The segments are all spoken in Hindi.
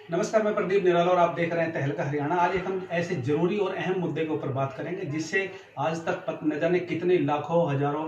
नमस्कार, मैं प्रदीप निराला और आप देख रहे हैं तहलका हरियाणा। आज एक हम ऐसे जरूरी और अहम मुद्दे के ऊपर बात करेंगे जिससे आज तक न जाने कितने लाखों हजारों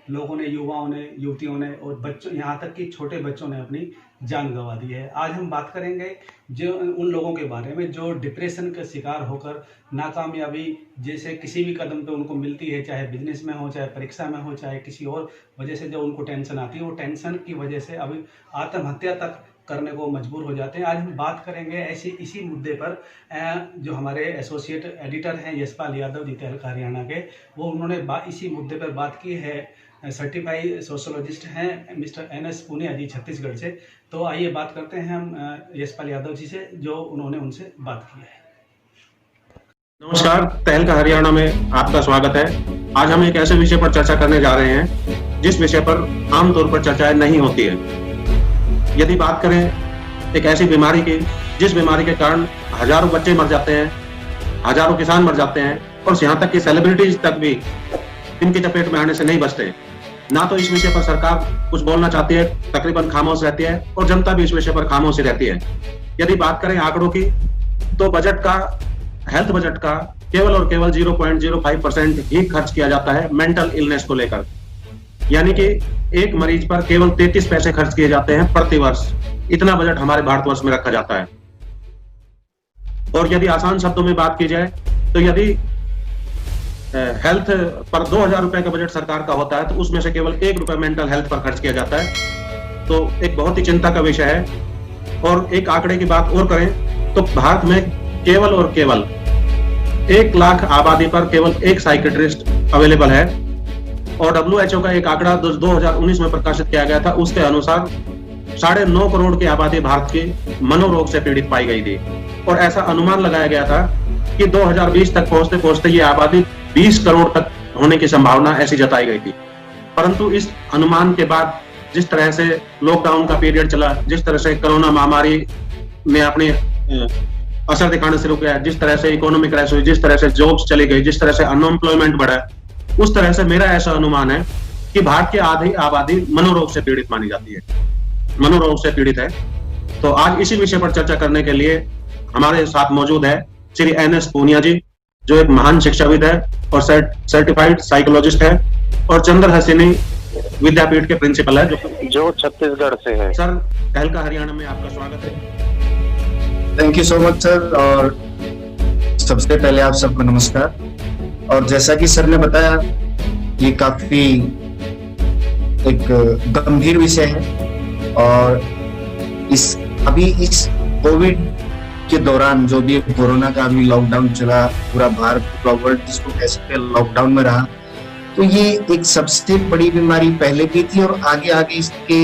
लोगों ने, युवाओं ने, युवतियों ने और बच्चों, यहाँ तक कि छोटे बच्चों ने अपनी जान गंवा दी है। आज हम बात करेंगे जो उन लोगों के बारे में जो डिप्रेशन का शिकार होकर नाकामयाबी जैसे किसी भी कदम पे उनको मिलती है, चाहे बिजनेस में हो, चाहे परीक्षा में हो, चाहे किसी और वजह से जो उनको टेंशन आती है, वो टेंशन की वजह से अभी आत्महत्या तक करने को मजबूर हो जाते हैं। आज हम बात करेंगे ऐसी इसी मुद्दे पर। जो हमारे एसोसिएट एडिटर हैं यशपाल यादव जी तहलका हरियाणा के, वो उन्होंने इसी मुद्दे पर बात की है। सर्टिफाइड सोशोलॉजिस्ट हैं मिस्टर NS पूनिया जी छत्तीसगढ़ से। तो आइए बात करते हैं हम यशपाल यादव जी से, जो उन्होंने उनसे बात की है। नमस्कार, तहलका हरियाणा में आपका स्वागत है। आज हम एक ऐसे विषय पर चर्चा करने जा रहे हैं जिस विषय पर आमतौर पर चर्चाएं नहीं होती है। यदि बात करें एक ऐसी बीमारी की जिस बीमारी के कारण हजारों बच्चे मर जाते हैं, हजारों किसान मर जाते हैं और यहाँ तक कि सेलिब्रिटीज तक भी इनकी चपेट में आने से नहीं बचते, ना तो इस विषय पर सरकार कुछ बोलना चाहती है, तकरीबन खामोश रहती है और जनता भी इस विषय पर खामोश रहती है। यदि बात करें आंकड़ों की तो बजट का, हेल्थ बजट का केवल और केवल 0.05% ही खर्च किया जाता है मेंटल इलनेस को लेकर, यानी कि एक मरीज पर केवल 33 पैसे खर्च किए जाते हैं प्रति वर्ष। इतना बजट हमारे भारतवर्ष में रखा जाता है। और यदि आसान शब्दों में बात की जाए तो यदि हेल्थ पर 2000 रुपए का बजट सरकार का होता है तो उसमें से केवल 1 रुपए मेंटल हेल्थ पर खर्च किया जाता है। तो एक बहुत ही चिंता का विषय है। और एक आंकड़े की बात और करें तो भारत में केवल और केवल 1 लाख आबादी पर केवल एक साइकेट्रिस्ट अवेलेबल है। और WHO का एक आंकड़ा 2019 में प्रकाशित किया गया था, उसके अनुसार 9.5 करोड़ की आबादी भारत की मनोरोग से पीड़ित पाई गई थी। और ऐसा अनुमान लगाया गया था कि 2020 तक पहुंचते पहुंचते ये आबादी 20 करोड़ तक होने की संभावना ऐसी जताई गई थी। परंतु इस अनुमान के बाद जिस तरह से लॉकडाउन का पीरियड चला, जिस तरह से कोरोना महामारी में अपने असर दिखाना शुरू किया, जिस तरह से इकोनॉमिक क्राइसिस हुई, जिस तरह से जॉब्स चली गई, जिस तरह से अनएम्प्लॉयमेंट बढ़ा, उस तरह से मेरा ऐसा अनुमान है कि भारत की आधी आबादी मनोरोग से पीड़ित मानी जाती है, मनोरोग से पीड़ित है। तो आज इसी विषय पर चर्चा करने के लिए हमारे साथ मौजूद है श्री NS पूनिया जी, जो एक महान शिक्षाविद है और सर्टिफाइड साइकोलॉजिस्ट है और चंद्र हसीनी विद्यापीठ के प्रिंसिपल है, जो छत्तीसगढ़ से है। सर, तहलका हरियाणा में आपका स्वागत है। Thank you so much sir. और सबसे पहले आप सबको नमस्कार। और जैसा कि सर ने बताया, ये काफी एक गंभीर विषय है। और अभी इस कोविड के दौरान जो भी कोरोना का अभी लॉकडाउन चला, पूरा भारत, पूरा वर्ल्ड जिसको कह सकते हैं लॉकडाउन में रहा, तो ये एक सबसे बड़ी बीमारी पहले भी थी और आगे आगे इसके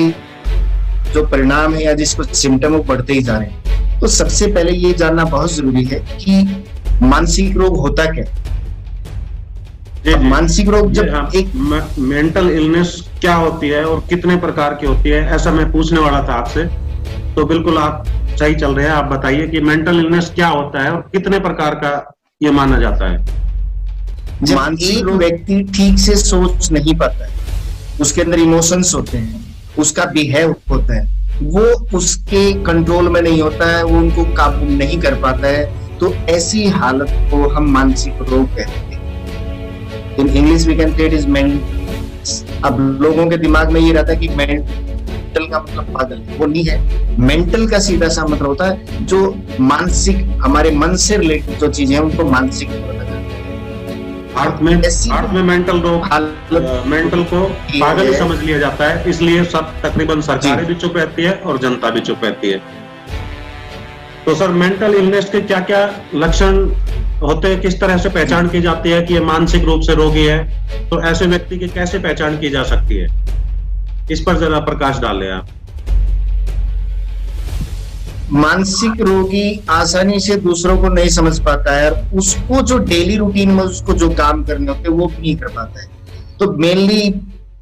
जो परिणाम है या जिसको सिम्टम वो बढ़ते ही जा रहे हैं। तो सबसे पहले ये जानना बहुत जरूरी है कि मानसिक रोग होता क्या। मानसिक रोग जब एक मेंटल इलनेस क्या होती है और कितने प्रकार की होती है, ऐसा मैं पूछने वाला था आपसे। तो बिल्कुल आप सही चल रहे हैं। आप बताइए कि मेंटल इलनेस क्या होता है और कितने प्रकार का ये माना जाता है। मानसिक व्यक्ति ठीक से सोच नहीं पाता है, उसके अंदर इमोशंस होते हैं, उसका बिहेव होता है, वो उसके कंट्रोल में नहीं होता है, वो उनको काबू नहीं कर पाता है, तो ऐसी हालत को हम मानसिक रोग कहते हैं। In English we can say it is mental. अब लोगों के दिमाग में ये रहता है कि मेंटल का मतलब पागल है, वो नहीं है। मेंटल का सीधा सा मतलब होता है जो मानसिक, हमारे मन से रिलेटेड जो चीजें हैं उनको मानसिक भारत में मेंटल रोग, मेंटल को पागल ही समझ लिया जाता है, इसलिए सब तकरीबन सरकारें भी चुप रहती है और जनता भी चुप रहती है। तो सर, मेंटल इलनेस के क्या क्या लक्षण होते हैं, किस तरह से पहचान की जाती है कि ये मानसिक रूप से रोगी है? तो ऐसे व्यक्ति की कैसे पहचान की जा सकती है, इस पर जरा प्रकाश डालें आप। मानसिक रोगी आसानी से दूसरों को नहीं समझ पाता है और उसको जो डेली रूटीन में उसको जो काम करने होते हैं वो भी नहीं कर पाता है। तो मेनली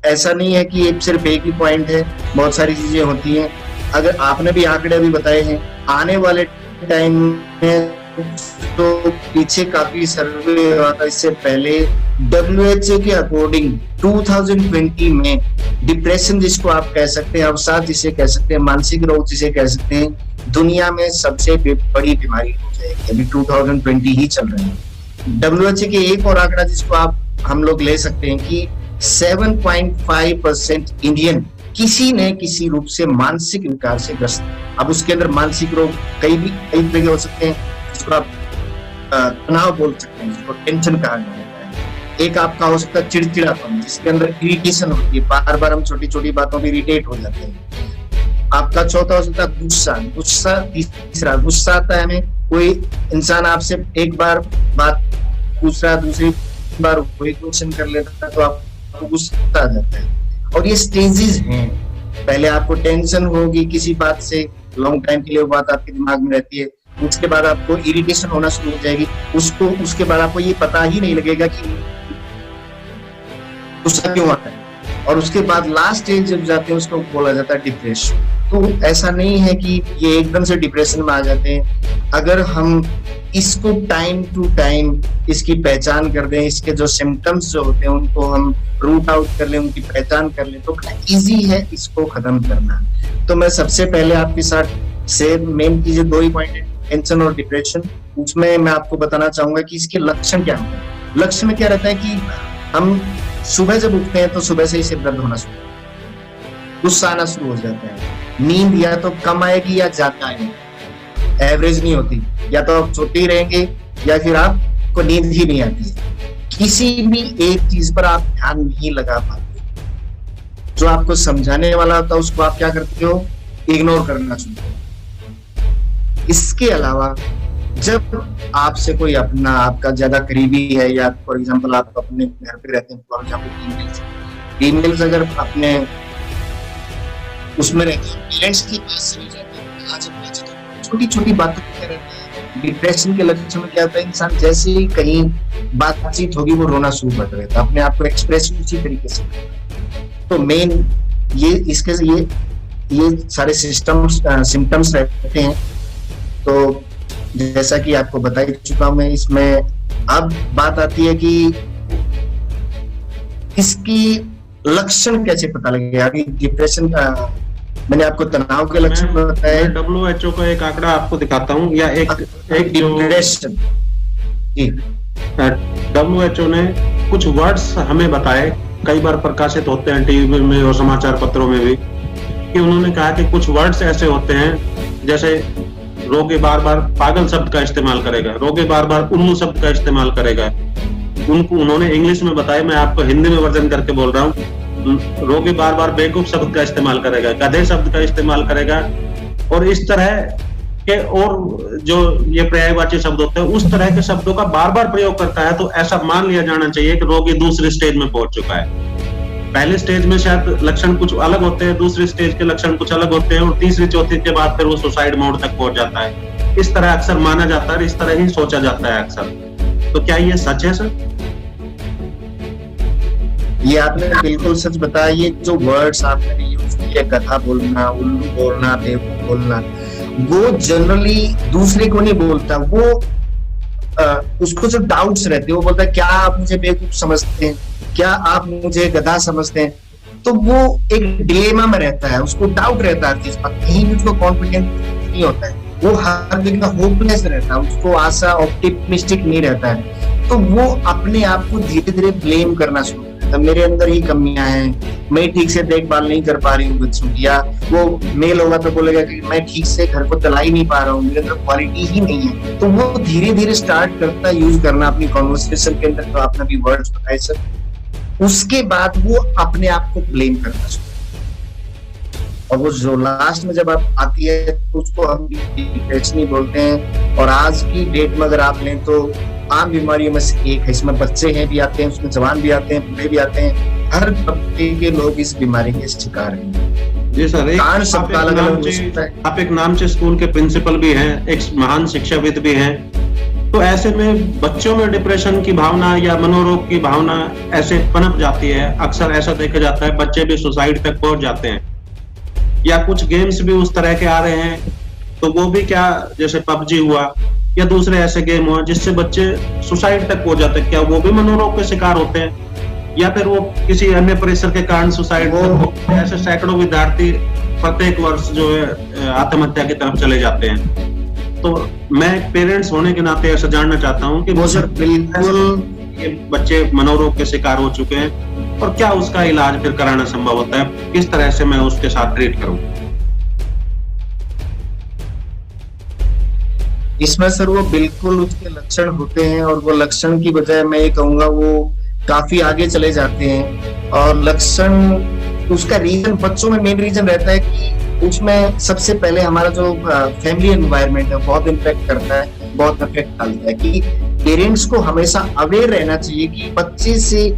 ऐसा नहीं है कि सिर्फ एक ही पॉइंट है, बहुत सारी चीजें होती हैं। अगर आपने भी आंकड़े भी बताए हैं, आने वाले टाइम में तो पीछे काफी सर्वे हुआ था इससे पहले, WHO के अकॉर्डिंग 2020 में डिप्रेशन जिसको आप कह सकते हैं, अवसाद जिसे कह सकते हैं, मानसिक रोग जिसे कह सकते हैं, दुनिया में सबसे बड़ी बीमारी हो जाएगी। अभी 2020 ही चल रहे हैं। WHO के एक और आंकड़ा जिसको हम लोग ले सकते हैं कि 7.5% इंडियन किसी न किसी रूप से मानसिक विकार से ग्रस्त। अब उसके अंदर मानसिक रोग कई तरह हो सकते हैं, जिसको आप तनाव बोल सकते हैं, जिसको टेंशन कहा जाता है। एक आपका हो सकता है चिड़चिड़ापन, जिसके अंदर इरिटेशन होती है, बार बार हम छोटी छोटी बातों में इरिटेट हो जाते हैं। आपका चौथा हो सकता है गुस्सा। तीसरा गुस्सा आता है हमें, कोई इंसान आपसे एक बार बात पूछ रहा है, दूसरी बार वही क्वेश्चन कर लेता है तो आपको गुस्सा आ जाता है। और ये स्टेजेस हैं, पहले आपको टेंशन होगी किसी बात से, लॉन्ग टाइम के लिए वो बात आपके दिमाग में रहती है, उसके बाद आपको इरिटेशन होना शुरू हो जाएगी, उसके बाद आपको ये पता ही नहीं लगेगा कि गुस्सा क्यों आता है, और उसके बाद लास्ट स्टेज जब जाते हैं उसको बोला जाता है डिप्रेशन। तो ऐसा नहीं है कि ये एकदम से डिप्रेशन में आ जाते हैं। अगर हम इसको टाइम टू टाइम इसकी पहचान कर दें, इसके जो सिम्टम्स जो होते हैं उनको हम रूट आउट कर लें, उनकी पहचान कर लें, तो इजी है इसको खत्म करना। तो मैं सबसे पहले आपके साथ से मेन चीजें 2 ही पॉइंट है, टेंशन और डिप्रेशन। उसमें मैं आपको बताना चाहूंगा कि इसके लक्षण क्या होते हैं। लक्षण में क्या रहता है कि हम सुबह जब उठते हैं तो सुबह से ही सिर दर्द होना शुरू, गुस्सा आना शुरू हो जाता है, नींद या तो कम आएगी या ज्यादा आएगी, एवरेज नहीं होती, या तो आप सोते ही रहेंगे या फिर आपको नींद ही नहीं आती है। किसी भी एक चीज पर आप ध्यान नहीं लगा पाते, जो आपको समझाने वाला होता है उसको आप क्या करते हो, इग्नोर करना शुरू करते। इसके अलावा जब आपसे कोई अपना आपका ज्यादा करीबी है, या फॉर एग्जांपल आप अपने घर पे रहते हैं, फॉर एग्जांपल ईमेल्स अगर अपने उसमें रहते हैं, पेरेंट्स की पास चले जाते हैं, छोटी छोटी बातों पे रहते हैं। डिप्रेशन के लक्षण में क्या होता है, इंसान जैसे ही कहीं बातचीत होगी वो रोना शुरू कर देता है, अपने आप को एक्सप्रेस उसी तरीके से। तो मेन ये सारे सिम्टम्स रहते हैं। तो जैसा कि आपको बता ही चुका हूं मैं, इसमें अब बात आती है कि इसकी लक्षण कैसे पता लगेगा। अभी डिप्रेशन का मैंने आपको तनाव के लक्षण बताए। WHO का एक आंकड़ा आपको दिखाता हूँ, या एक डिप्रेशन जी, WHO ने कुछ वर्ड्स हमें बताए, कई बार प्रकाशित होते हैं टीवी में और समाचार पत्रों में भी, कि उन्होंने कहा कि कुछ वर्ड्स ऐसे होते हैं, जैसे रोगी बार बार पागल शब्द का इस्तेमाल करेगा, रोगी बार बार उल्लू शब्द का इस्तेमाल करेगा। उन्होंने इंग्लिश में बताया, मैं आपको हिंदी में वर्जन करके बोल रहा हूँ। रोगी बार बार बेवकूफ शब्द का इस्तेमाल करेगा, गधे शब्द का इस्तेमाल करेगा, और इस तरह के और जो ये पर्यायवाची शब्द होते हैं उस तरह के शब्दों का बार बार प्रयोग करता है। तो ऐसा मान लिया जाना चाहिए कि रोगी दूसरे स्टेज में पहुंच चुका है। पहले स्टेज में शायद लक्षण कुछ अलग होते हैं, दूसरे स्टेज के लक्षण कुछ अलग होते हैं, और तीसरी चौथी के बाद फिर वो सुसाइड मोड तक पहुंच जाता है। इस तरह अक्सर माना जाता है, इस तरह ही सोचा जाता है अक्सर। तो क्या ये सच है सर? ये आपने बिल्कुल सच बताया। ये जो वर्ड्स आपने यूज किए, गधा बोलना, उल्लू बोलना, बेवकूफ बोलना, वो जनरली दूसरे को नहीं बोलता, वो उसको जो डाउट्स रहते हैं वो बोलता है क्या आप मुझे बेवकूफ समझते हैं, क्या आप मुझे गधा समझते हैं। तो वो एक डिलेमा में रहता है, उसको डाउट रहता है इस पर, कहीं भी उसको कॉन्फिडेंस नहीं होता है, वो हर जगह होपलेस रहता है, उसको आशा ऑप्टिमिस्टिक नहीं रहता है। तो वो अपने आप को धीरे धीरे ब्लेम करना शुरू करता है, मेरे अंदर ही कमियां हैं, मैं ठीक से देखभाल नहीं कर पा रही हूँ बच्चों की, या वो मेल होगा तो बोलेगा कि मैं ठीक से घर को चला ही नहीं पा रहा हूँ, मेरे अंदर क्वालिटी ही नहीं है। तो वो धीरे धीरे स्टार्ट करता है यूज करना अपनी कॉन्वर्सेशन के अंदर, तो आपने भी वर्ड्स बताए सर। उसके बाद वो अपने आप को ब्लेम करना शुरू, और वो जो लास्ट में जब आप आती है तो उसको हम डिप्रेशन बोलते हैं। और आज की डेट में अगर आप लें तो आम बीमारियों में से एक है। इसमें बच्चे हैं भी आते हैं, उसमें जवान भी आते हैं, बूढ़े भी आते हैं, हर तबके के लोग इस बीमारी के शिकार हैं। जी सर, आप एक नामचे स्कूल के प्रिंसिपल भी हैं, एक महान शिक्षाविद भी हैं। तो ऐसे में बच्चों में डिप्रेशन की भावना या मनोरोग की भावना ऐसे पनप जाती है। अक्सर ऐसा देखा जाता है, बच्चे भी सुसाइड तक पहुंच जाते हैं, या कुछ गेम्स भी उस तरह के आ रहे हैं। तो वो भी क्या, जैसे PUBG हुआ, या दूसरे ऐसे गेम हुए जिससे बच्चे सुसाइड तक हो जाते हैं, क्या वो भी मनोरोग के शिकार होते हैं या फिर वो किसी अन्य प्रेशर के कारण सुसाइड ऐसे सैकड़ों विद्यार्थी प्रत्येक वर्ष जो है आत्महत्या की तरफ चले जाते हैं। तो मैं पेरेंट्स होने के नाते ऐसा जानना चाहता हूँ कि वो सर बिल्कुल ये बच्चे मनोरोग के शिकार हो चुके हैं और क्या उसका इलाज फिर कराना संभव होता है, किस तरह से मैं उसके साथ ट्रीट करूं। इसमें सर वो बिल्कुल उसके लक्षण होते हैं और वो लक्षण की बजाय मैं ये कहूंगा वो काफी आगे चले जाते हैं। और लक्षण उसका रीजन बच्चों में मेन रीजन रहता है कि उसमें सबसे पहले हमारा जो फैमिली एनवायरनमेंट है बहुत इम्पैक्ट करता है, बहुत इफेक्ट डालता है कि पेरेंट्स को हमेशा अवेयर रहना चाहिए कि बच्चे से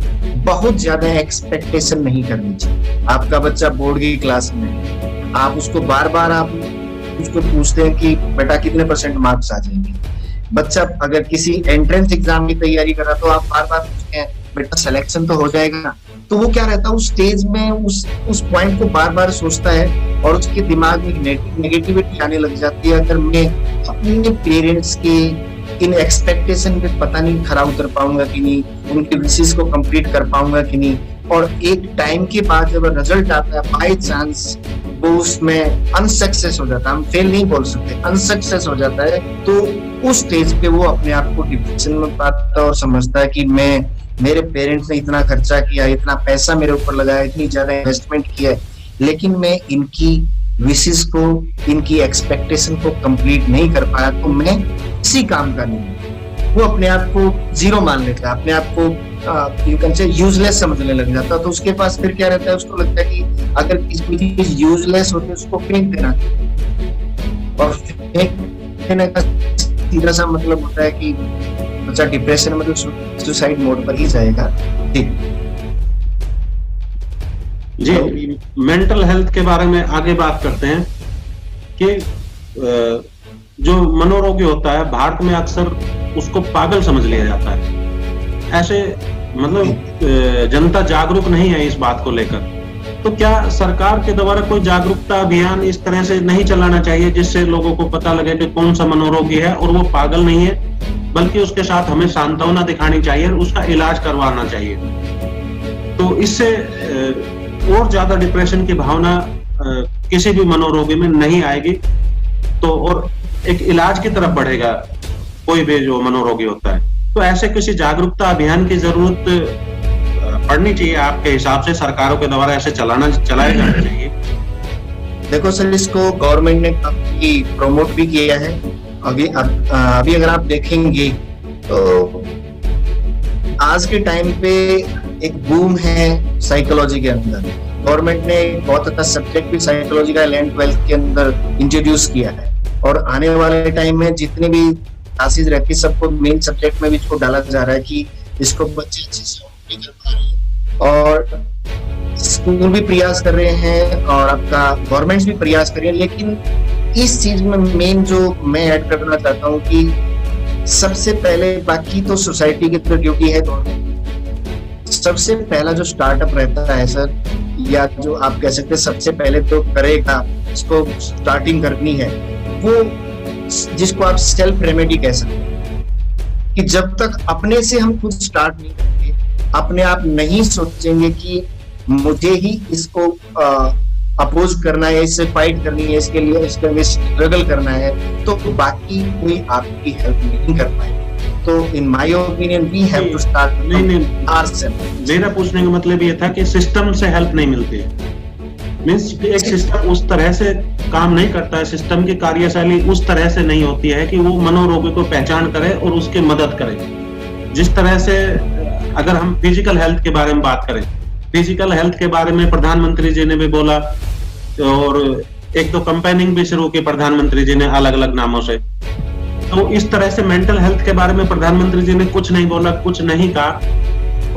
बहुत ज्यादा एक्सपेक्टेशन नहीं करनी चाहिए। आपका बच्चा बोर्ड की क्लास में, आप उसको बार बार आप उसको पूछते हैं कि बेटा कितने % मार्क्स आ जाएंगे। बच्चा अगर किसी एंट्रेंस एग्जाम की तैयारी कर रहा तो आप बार बार पूछते हैं बेटा सिलेक्शन तो हो जाएगा ना। तो वो क्या रहता है उस स्टेज में उस पॉइंट को बार बार सोचता है और उसके दिमाग में नेगेटिविटी आने लग जाती है। अगर मैं अपने पेरेंट्स के इन एक्सपेक्टेशन पे पता नहीं खरा उतर पाऊंगा कि नहीं, उनके विशेष को कंप्लीट कर पाऊंगा कि नहीं, और एक टाइम के बाद जब रिजल्ट आता है बाय चांस वो उसमें अनसक्सेस हो जाता है, हम फेल नहीं बोल सकते, अनसक्सेस हो जाता है, तो उस स्टेज पे वो अपने आप को डिप्रेशन में पाता है और समझता है कि मेरे पेरेंट्स ने इतना खर्चा किया, इतना पैसा मेरे ऊपर लगाया, इतनी ज्यादा इन्वेस्टमेंट किया है, लेकिन मैं इनकी विशेष को, इनकी एक्सपेक्टेशन को कंप्लीट नहीं कर पाया, तो मैं इसी काम का नहीं। वो अपने आप को जीरो मान लेता है, अपने आप को यू कैन से यूजलेस समझने लग जाता है। तो उसके पास फिर क्या रहता है, उसको लगता है कि अगर किसी चीज यूजलेस होती है उसको फेंक देना, और फेंक देने का सीधा सा मतलब होता है कि बच्चा डिप्रेशन में सुसाइड मोड पर ही जाएगा। जी, मेंटल हेल्थ के बारे में आगे बात करते हैं कि जो मनोरोगी होता है भारत में अक्सर उसको पागल समझ लिया जाता है। ऐसे मतलब जनता जागरूक नहीं है इस बात को लेकर। तो क्या सरकार के द्वारा कोई जागरूकता अभियान इस तरह से नहीं चलाना चाहिए जिससे लोगों को पता लगे कि कौन सा मनोरोगी है और वो पागल नहीं है, बल्कि उसके साथ हमें सांत्वना दिखानी चाहिए और उसका इलाज करवाना चाहिए। तो इससे और ज्यादा डिप्रेशन की भावना किसी भी मनोरोगी में नहीं आएगी, तो और एक इलाज की तरफ बढ़ेगा कोई भी जो मनोरोगी होता है। तो ऐसे किसी जागरूकता अभियान की जरूरत पड़नी चाहिए आपके हिसाब से, सरकारों के द्वारा ऐसे चलाया जाना चाहिए। देखो सर, इसको गवर्नमेंट ने काफी प्रमोट भी किया है। अभी अगर आप देखेंगे तो आज के टाइम पे एक बूम है साइकोलॉजी के अंदर। गवर्नमेंट ने एक बहुत अच्छा सब्जेक्ट भी साइकोलॉजी का 11th-12th के अंदर इंट्रोड्यूस किया है, और आने वाले टाइम में जितने भी क्लासेस रहती है सबको मेन सब्जेक्ट में भी इसको डाला जा रहा है कि इसको बच्चे अच्छे से कर पा रहे हैं, और स्कूल भी प्रयास कर रहे हैं और आपका गवर्नमेंट भी प्रयास कर रही है। लेकिन इस चीज में मेन जो मैं ऐड करना चाहता हूँ कि सबसे पहले, बाकी तो सोसाइटी की तो ड्यूटी है, सबसे पहला जो स्टार्टअप रहता है सर, या जो आप कह सकते हैं सबसे पहले तो करेगा, इसको स्टार्टिंग करनी है, वो जिसको आप सेल्फ रेमेडी कह सकते हैं, कि जब तक अपने से हम खुद स्टार्ट नहीं करेंगे, अपने आप नहीं सोचेंगे कि मुझे ही इसको अपोज करना है, इससे फाइट करनी है, इसके लिए स्ट्रगल करना है, तो बाकी कोई आपकी हेल्प नहीं कर पाएगा। तो in my opinion we have to start ourselves. मेरा पूछने का मतलब ये था कि सिस्टम से हेल्प नहीं मिलती है, मींस एक सिस्टम उस तरह से काम नहीं करता है, सिस्टम की कार्यशैली उस तरह से नहीं होती है कि वो मनोरोगी को पहचान करे और उसकी मदद करे। जिस तरह से अगर हम फिजिकल हेल्थ के बारे में बात करें, फिजिकल हेल्थ के बारे में प्रधानमंत्री जी ने भी बोला, और एक तो कैंपेनिंग भी शुरू की प्रधानमंत्री जी ने अलग अलग नामों से। तो इस तरह से मेंटल हेल्थ के बारे में प्रधानमंत्री जी ने कुछ नहीं बोला, कुछ नहीं कहा,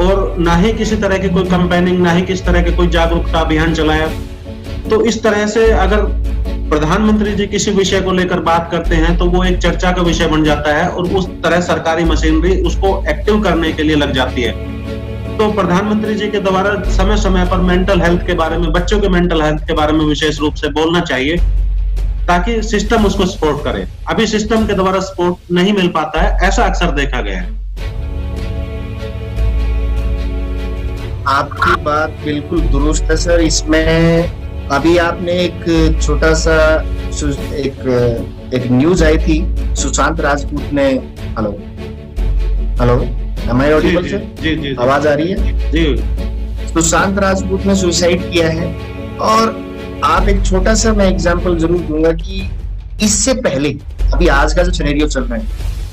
और ना ही किसी तरह की कोई कैंपेनिंग, ना ही किसी तरह के कोई जागरूकता अभियान चलाया। तो इस तरह से अगर प्रधानमंत्री जी किसी विषय को लेकर बात करते हैं तो वो एक चर्चा का विषय बन जाता है, और उस तरह सरकारी मशीनरी उसको एक्टिव करने के लिए लग जाती है। तो प्रधानमंत्री जी के द्वारा समय समय पर मेंटल हेल्थ के बारे में, बच्चों के मेंटल हेल्थ के बारे में विशेष रूप से बोलना चाहिए, ताकि सिस्टम उसको सपोर्ट करे। अभी सिस्टम के द्वारा सपोर्ट नहीं मिल पाता है, ऐसा अक्सर देखा गया है। आपकी बात बिल्कुल दुरुस्त है सर। इसमें अभी आपने एक छोटा सा एक न्यूज आई थी, सुशांत राजपूत ने, hello hello, am I audible sir? जी आवाज आ रही है जी। सुशांत राजपूत ने सुसाइड किया है। और आप एक छोटा सा मैं एग्जांपल जरूर दूंगा कि इससे पहले, अभी आज का जो सिनेरियो चल रहा है,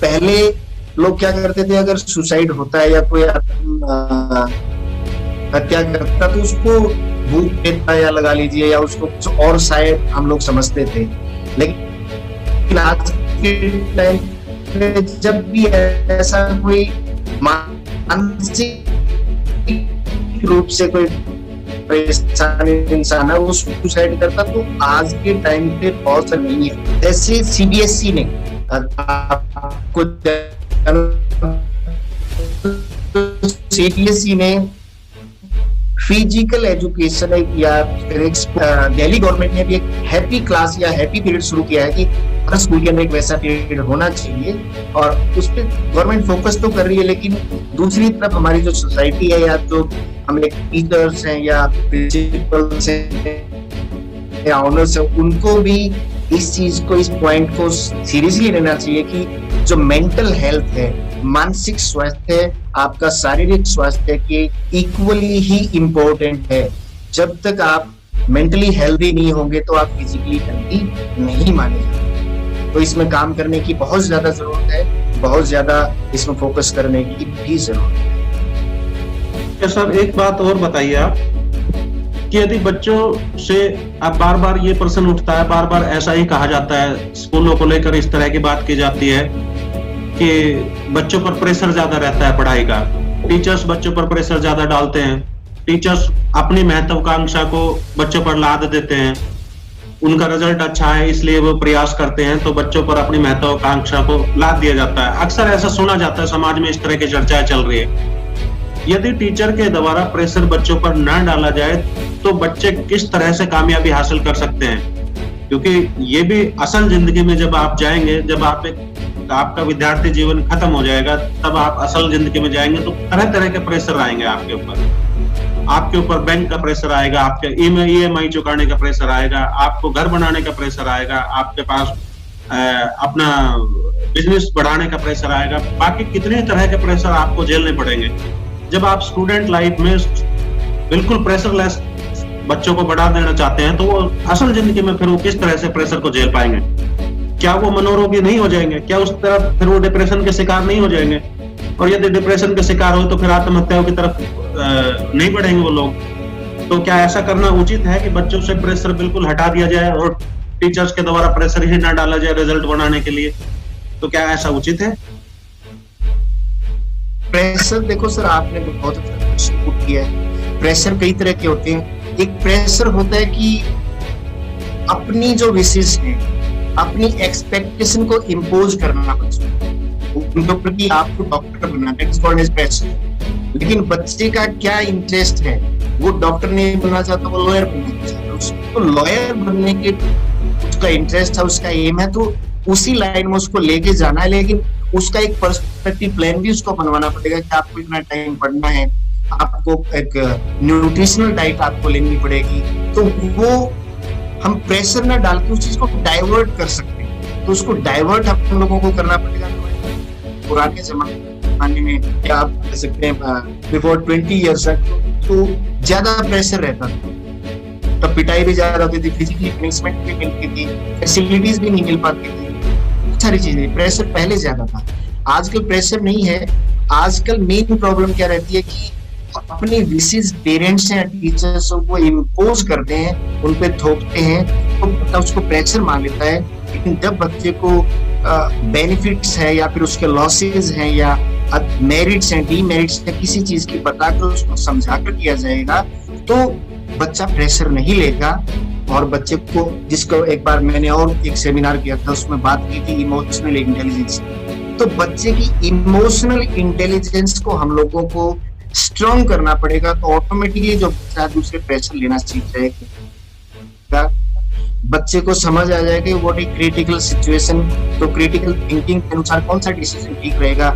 पहले लोग क्या करते थे, अगर सुसाइड होता है या कोई हत्या करता तो उसको भूत देता या लगा लीजिए या उसको कुछ और शायद हम लोग समझते थे। लेकिन आज के टाइम में जब भी ऐसा कोई मानसिक रूप से कोई परेशान इंसान है वो सुसाइड करता, तो आज के टाइम पे बहुत सा नहीं है। जैसे सीबीएसई ने आपको सीबीएसई ने फिजिकल एजुकेशन या दिल्ली गवर्नमेंट ने भी एक हैप्पी क्लास या हैप्पी पीरियड शुरू किया है कि हर स्कूल के अंदर एक वैसा पीरियड होना चाहिए, और उस पर गवर्नमेंट फोकस तो कर रही है। लेकिन दूसरी तरफ हमारी जो सोसाइटी है या जो हम एक टीचर्स हैं या प्रिंसिपल्स हैं या ऑनर्स हैं, उनको भी इस चीज को, इस पॉइंट को सीरियसली लेना चाहिए कि जो मेंटल हेल्थ है, मानसिक स्वास्थ्य है, आपका शारीरिक स्वास्थ्य के इक्वली ही इम्पोर्टेंट है। जब तक आप मेंटली हेल्दी नहीं होंगे तो आप फिजिकली हेल्दी नहीं माने जाते। तो इसमें काम करने की बहुत ज्यादा जरूरत है, बहुत ज्यादा इसमें फोकस करने की भी जरूरत है। सर एक बात और बताइए आप कि यदि बच्चों से अब बार बार ये प्रश्न उठता है, बार बार ऐसा ही कहा जाता है, स्कूलों को लेकर इस तरह की बात की जाती है कि बच्चों पर प्रेशर ज्यादा रहता है पढ़ाई का, टीचर्स बच्चों पर प्रेशर ज्यादा डालते हैं, टीचर्स अपनी महत्वाकांक्षा को बच्चों पर लाद देते हैं, उनका रिजल्ट अच्छा है इसलिए वो प्रयास करते हैं तो बच्चों पर अपनी महत्वाकांक्षा को लाद दिया जाता है। अक्सर ऐसा सुना जाता है, समाज में इस तरह की चर्चाएं चल रही है। यदि टीचर के द्वारा प्रेशर बच्चों पर न डाला जाए तो बच्चे किस तरह से कामयाबी हासिल कर सकते हैं? क्योंकि ये भी असल जिंदगी में जब आप जाएंगे, जब आपका विद्यार्थी जीवन खत्म हो जाएगा, तब आप असल जिंदगी में जाएंगे तो तरह तरह के प्रेशर आएंगे आपके ऊपर बैंक का प्रेशर आएगा, आपके EMI चुकाने का प्रेशर आएगा, आपको घर बनाने का प्रेशर आएगा, आपके पास अपना बिजनेस बढ़ाने का प्रेशर आएगा, बाकी कितने तरह के प्रेशर आपको झेलने पड़ेंगे। जब आप स्टूडेंट लाइफ में बिल्कुल प्रेशरलेस बच्चों को बढ़ा देना चाहते हैं तो वो असल जिंदगी में फिर वो किस तरह से प्रेशर को झेल पाएंगे? क्या वो मनोरोगी नहीं हो जाएंगे? क्या उस तरफ फिर वो डिप्रेशन के शिकार नहीं हो जाएंगे? और यदि डिप्रेशन के शिकार हो तो फिर आत्महत्याओं की तरफ नहीं बढ़ेंगे वो लोग। तो क्या ऐसा करना उचित है कि बच्चों से प्रेशर बिल्कुल हटा दिया जाए और टीचर्स के द्वारा प्रेशर ही ना डाला जाए रिजल्ट बनाने के लिए? तो क्या ऐसा उचित है? प्रेशर, देखो सर, आपने बहुत अच्छा क्वेश्चन पुट किया है। प्रेशर कई तरह के होते हैं। एक प्रेशर होता है कि अपनी जो विशेष है, अपनी एक्सपेक्टेशन को इम्पोज करना बच्चों उनके ऊपर कि आपको डॉक्टर बनना है, लेकिन बच्चे का क्या इंटरेस्ट है, वो डॉक्टर नहीं बनना चाहता, वो लॉयर बनना चाहता है। उसको लॉयर बनने के उसका इंटरेस्ट है, उसका एम है, तो उसी लाइन में उसको लेके जाना है। लेकिन उसका एक पर्सपेक्टिव प्लान भी उसको बनवाना पड़ेगा कि आपको इतना टाइम पढ़ना है, आपको एक न्यूट्रिशनल डाइट आपको लेनी पड़ेगी। तो वो हम प्रेशर ना डाल के उस चीज को डाइवर्ट कर सकते हैं। तो उसको डाइवर्ट हम लोगों को करना पड़ेगा। पुराने जमाने में क्या आप कह सकते हैं, बिफोर 20 ईयर्स तो ज्यादा प्रेशर रहता था, तब पिटाई भी ज्यादा होती थी, फिजिकली पनिशमेंट भी मिलती थी, फैसिलिटीज भी नहीं मिल पाती थी, बहुत सारी चीजें। प्रेशर पहले ज्यादा था, आजकल प्रेशर नहीं है। आजकल मेन प्रॉब्लम क्या रहती है कि अपनी विशेष पेरेंट्स या टीचर्स को इम्पोज करते हैं, उन पे थोपते हैं, तो बच्चा उसको प्रेशर मान लेता है। लेकिन जब बच्चे को बेनिफिट्स है या फिर उसके लॉसेस हैं या मेरिट्स हैं, डीमेरिट्स हैं, किसी चीज की बताकर उसको समझा कर किया जाएगा तो बच्चा प्रेशर नहीं लेगा। और बच्चे को, जिसको एक बार मैंने और एक सेमिनार किया था उसमें बात की थी इमोशनल इंटेलिजेंस, तो बच्चे की इमोशनल इंटेलिजेंस को हम लोगों को स्ट्रॉन्ग करना पड़ेगा। तो ऑटोमेटिकली जो बच्चा दूसरे प्रेशर लेना सीख जाएगा। बच्चे को समझ आ जाए कि व्हाट इज क्रिटिकल सिचुएशन, तो क्रिटिकल थिंकिंग के अनुसार कौन सा डिसीजन ठीक रहेगा।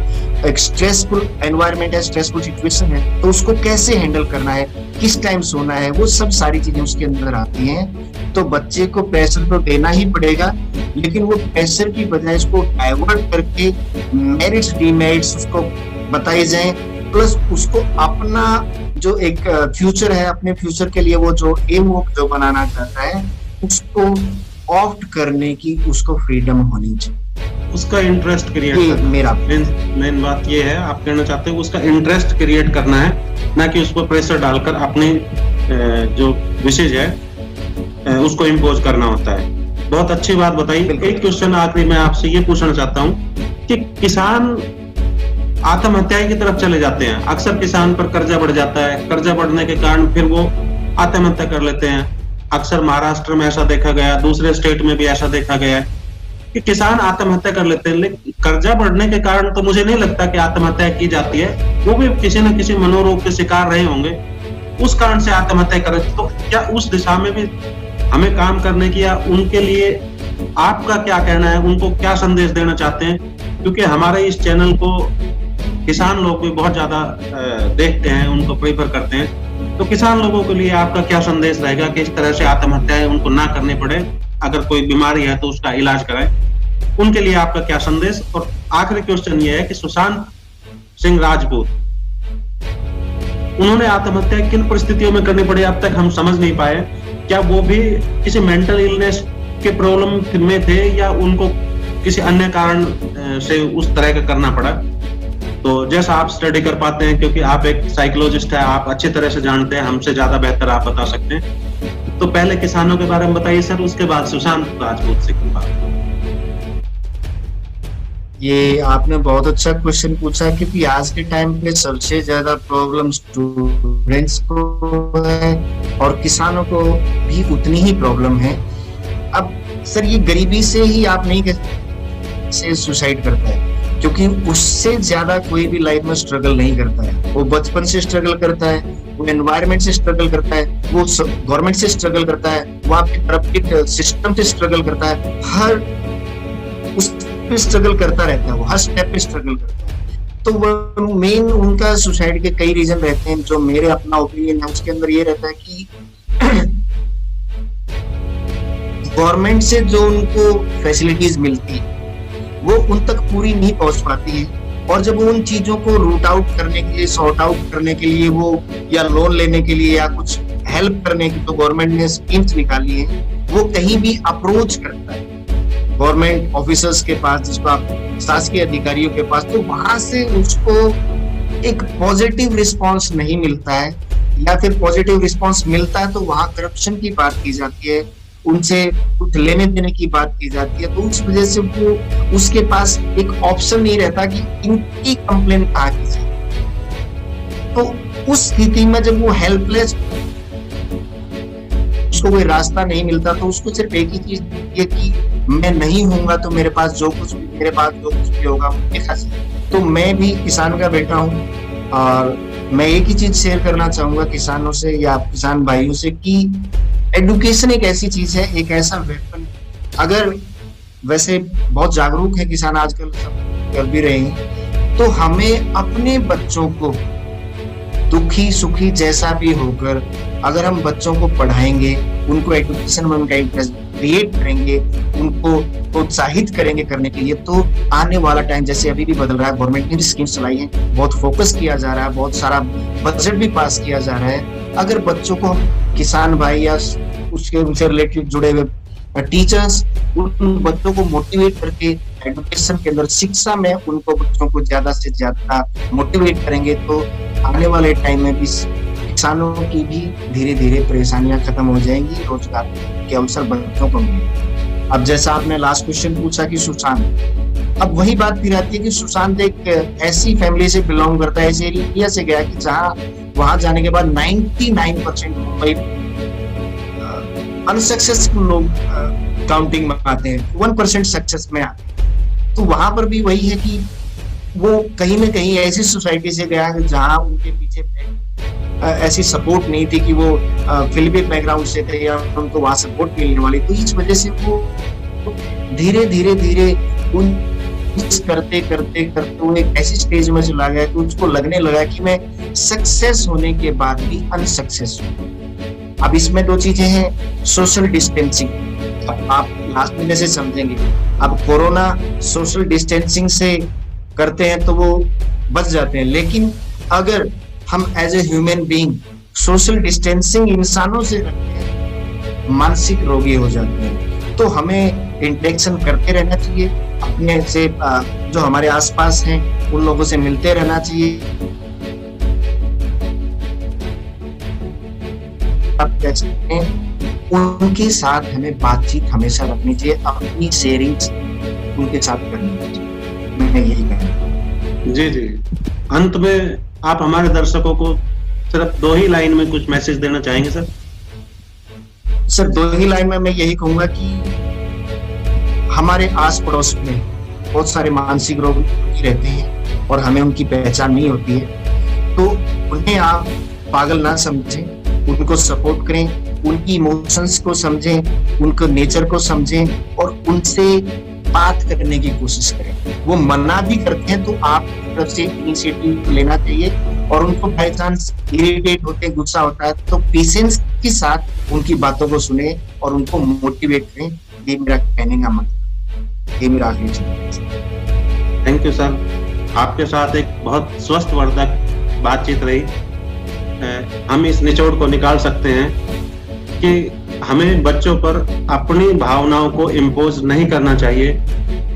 एक स्ट्रेसफुल एनवायरनमेंट है, स्ट्रेसफुल सिचुएशन है, तो उसको कैसे हैंडल करना है, किस टाइम सोना है, वो सब सारी चीजें उसके अंदर आती हैं। तो बच्चे को प्रेशर तो देना ही पड़ेगा, लेकिन वो प्रेशर की बजाय इसको डाइवर्ट करके मेरिट्स डीमेरिट्स उसको बताई जाए, प्लस उसको अपना जो एक फ्यूचर है, अपने फ्यूचर के लिए वो जो एम वो जो बनाना चाहता है उसको ऑप्ट करने की उसको फ्रीडम होनी चाहिए, उसका इंटरेस्ट क्रिएट ये करना। मेरा मेन बात ये है, आप कहना चाहते हो उसका इंटरेस्ट क्रिएट करना है, ना कि उस पर प्रेशर डालकर अपने जो विशेष है उसको इम्पोज करना होता है। बहुत अच्छी बात बताई। एक क्वेश्चन आखिरी मैं आपसे ये पूछना चाहता हूँ कि किसान आत्महत्या की तरफ चले जाते हैं, अक्सर किसान पर कर्जा बढ़ जाता है, कर्जा बढ़ने के कारण फिर वो आत्महत्या कर लेते हैं। अक्सर महाराष्ट्र में ऐसा देखा गया, दूसरे स्टेट में भी ऐसा देखा गया है कि किसान आत्महत्या कर लेते हैं, लेकिन कर्जा बढ़ने के कारण तो मुझे नहीं लगता कि आत्महत्या की जाती है, वो भी किसी न किसी मनोरोग के शिकार रहे होंगे, उस कारण से आत्महत्या कर। तो क्या उस दिशा में भी हमें काम करने की, या उनके लिए आपका क्या कहना है, उनको क्या संदेश देना चाहते हैं? क्योंकि हमारे इस चैनल को किसान लोग भी बहुत ज्यादा देखते हैं, उनको प्रेफर करते हैं, तो किसान लोगों के लिए आपका क्या संदेश रहेगा कि इस तरह से आत्महत्याएं उनको ना करनी पड़े, अगर कोई बीमारी है तो उसका इलाज कराएं, उनके लिए आपका क्या संदेश? और आखिरी क्वेश्चन ये है कि सुशांत सिंह राजपूत, उन्होंने आत्महत्या किन परिस्थितियों में करनी पड़ी अब तक हम समझ नहीं पाए। क्या वो भी किसी मेंटल इलनेस के प्रॉब्लम में थे, या उनको किसी अन्य कारण से उस तरह का करना पड़ा? तो जैसा आप स्टडी कर पाते हैं, क्योंकि आप एक साइकोलॉजिस्ट है, आप अच्छी तरह से जानते हैं, हमसे ज्यादा बेहतर आप बता सकते हैं। तो पहले किसानों के बारे में बताइए सर, उसके बाद सुशांत राजपूत से की बात। ये आपने बहुत अच्छा क्वेश्चन पूछा, क्योंकि आज के टाइम पे सबसे ज्यादा प्रॉब्लम स्टूडेंट्स को है और किसानों को भी उतनी ही प्रॉब्लम है। अब सर ये गरीबी से ही आप नहीं कह से सुसाइड करता है, क्योंकि उससे ज्यादा कोई भी लाइफ में स्ट्रगल नहीं करता है। वो बचपन से स्ट्रगल करता है, वो एनवायरनमेंट से स्ट्रगल करता है, वो गवर्नमेंट से स्ट्रगल करता है, वो आपके करप्टेड सिस्टम से स्ट्रगल करता है, हर उस पे स्ट्रगल करता रहता है, वो हर स्टेप पे स्ट्रगल करता है। तो वो मेन उनका सुसाइड के कई रीजन रहते हैं। जो मेरे अपना ओपिनियन है उसके अंदर ये रहता है कि गवर्नमेंट से जो उनको फैसिलिटीज मिलती है वो उन तक पूरी नहीं पहुंच पाती है, और जब उन चीजों को रूट आउट करने के लिए, सॉर्ट आउट करने के लिए वो, या लोन लेने के लिए, या कुछ हेल्प करने की जो गवर्नमेंट ने स्कीम्स निकाली है, वो कहीं भी अप्रोच करता है गवर्नमेंट ऑफिसर्स के पास, जिसको आप शासकीय अधिकारियों के पास, तो वहां से उसको एक पॉजिटिव रिस्पॉन्स नहीं मिलता है, या फिर पॉजिटिव रिस्पॉन्स मिलता है तो वहां करप्शन की बात की जाती है, उनसे कुछ लेने देने की बात की जाती है। तो उस वजह से वो उसके पास एक ऑप्शन नहीं रहता कि इनकी कंप्लेन कहाँ की जाए। तो उस स्थिति में जब वो हेल्पलेस, उसको कोई रास्ता नहीं मिलता, तो उसको सिर्फ एक ही चीज ये कि मैं नहीं होऊंगा तो मेरे पास जो कुछ भी होगा वो देखा जाए। तो मैं भी किसान का बेटा हूँ, और मैं एक ही चीज शेयर करना चाहूंगा किसानों से या किसान भाइयों से कि एडुकेशन एक ऐसी चीज है, एक ऐसा वेपन, अगर वैसे बहुत जागरूक है किसान आजकल, सब कर भी रहे हैं, तो हमें अपने बच्चों को दुखी सुखी जैसा भी होकर अगर हम बच्चों को पढ़ाएंगे, उनको एजुकेशन में उनका इंटरेस्ट क्रिएट करेंगे, उनको प्रोत्साहित करेंगे करने के लिए, तो आने वाला टाइम, जैसे अभी भी बदल रहा है, गवर्नमेंट ने भी स्कीम्स चलाई है, बहुत फोकस किया जा रहा है, बहुत सारा बजट भी पास किया जा रहा है। अगर बच्चों को किसान भाई या उसके उनसे रिलेटेड जुड़े हुए टीचर्स उन बच्चों को मोटिवेट करके एजुकेशन के अंदर, शिक्षा में उनको बच्चों को ज्यादा से ज्यादा मोटिवेट करेंगे, तो आने वाले टाइम में भी किसानों की भी धीरे धीरे परेशानियां खत्म हो जाएंगी, रोजगार के अवसर बच्चों को मिलेंगे। अब जैसा आपने लास्ट क्वेश्चन पूछा कि सुशांत, अब वही बात फिर आती है कि सुशांत एक ऐसी फैमिली से बिलोंग करता है, ऐसे एरिया से गया कि जहाँ वहां जाने के बाद 99% मुंबई अनसक्सेसफुल लोग काउंटिंग में आते हैं, 1% सक्सेस में आते हैं। तो वहां पर भी वही है कि वो कहीं ना कहीं ऐसी सोसाइटी से गया है जहां उनके पीछे ऐसी सपोर्ट नहीं थी कि वो फिल्मी बैकग्राउंड से थे या उनको वहां सपोर्ट मिलने वाली, तो इस वजह से वो धीरे धीरे उन करते करते करते वो एक ऐसी स्टेज में चला गया कि उसको लगने लगा कि मैं सक्सेस होने के बाद भी अनसक्सेस हूँ। अब इसमें दो चीजें हैं, सोशल डिस्टेंसिंग, अब आप लास्ट में से समझेंगे। अब कोरोना सोशल डिस्टेंसिंग से करते हैं तो वो बच जाते हैं, लेकिन अगर हम as a human being social distancing इंसानों से रखते हैं, मानसिक रोगी हो जाते हैं। तो हमें इंटरेक्शन करते रहना चाहिए, अपने से जो हमारे आसपास हैं उन लोगों से मिलते रहना चाहिए। आप कह सकते हैं उनके साथ हमें बातचीत हमेशा रखनी चाहिए, अपनी शेयरिंग्स उनके साथ करनी चाहिए। मैं यही कहूँगा। जी जी, अंत में आप हमारे दर्शकों को सिर्फ 2 ही लाइन में कुछ मैसेज देना चाहेंगे सर? सर 2 ही लाइन में मैं यही कहूंगा कि हमारे आस पड़ोस में बहुत सारे मानसिक रोग रहते हैं और हमें उनकी पहचान नहीं होती है, तो उन्हें आप पागल ना समझें, उनको सपोर्ट करें, उनकी इमोशंस को समझें, उनको नेचर को समझें और उनसे बात करने की कोशिश करें। वो मना भी करते हैं तो आप तरफ से इनिशिएटिव लेना चाहिए, और उनको बाय चांस इरिटेट होते, गुस्सा होता है तो पेशेंस के साथ उनकी बातों को सुने और उनको मोटिवेट करें। ये मेरा कहने का मतलब, ये मेरा आखिरी चीज। थैंक यू सर, आपके साथ एक बहुत स्वस्थवर्धक बातचीत रही। हम इस निचोड़ को निकाल सकते हैं कि हमें बच्चों पर अपनी भावनाओं को इम्पोज नहीं करना चाहिए,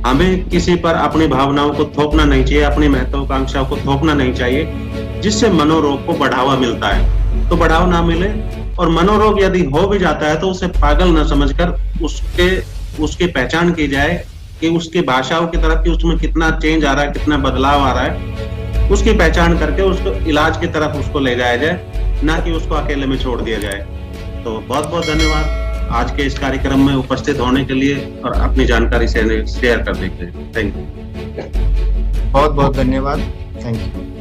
हमें किसी पर अपनी भावनाओं को थोपना नहीं चाहिए, अपनी महत्वाकांक्षाओं को थोपना नहीं चाहिए, जिससे मनोरोग को बढ़ावा मिलता है। तो बढ़ावा ना मिले, और मनोरोग यदि हो भी जाता है तो उसे पागल न समझकर उसकी पहचान की जाए कि उसकी भाषाओं की तरफ कि उसमें कितना चेंज आ रहा है, कितना बदलाव आ रहा है, उसकी पहचान करके उसको इलाज की तरफ उसको ले जाया जाए, ना कि उसको अकेले में छोड़ दिया जाए। तो बहुत बहुत धन्यवाद आज के इस कार्यक्रम में उपस्थित होने के लिए और अपनी जानकारी शेयर करने के लिए। Thank you. बहुत बहुत धन्यवाद। Thank you.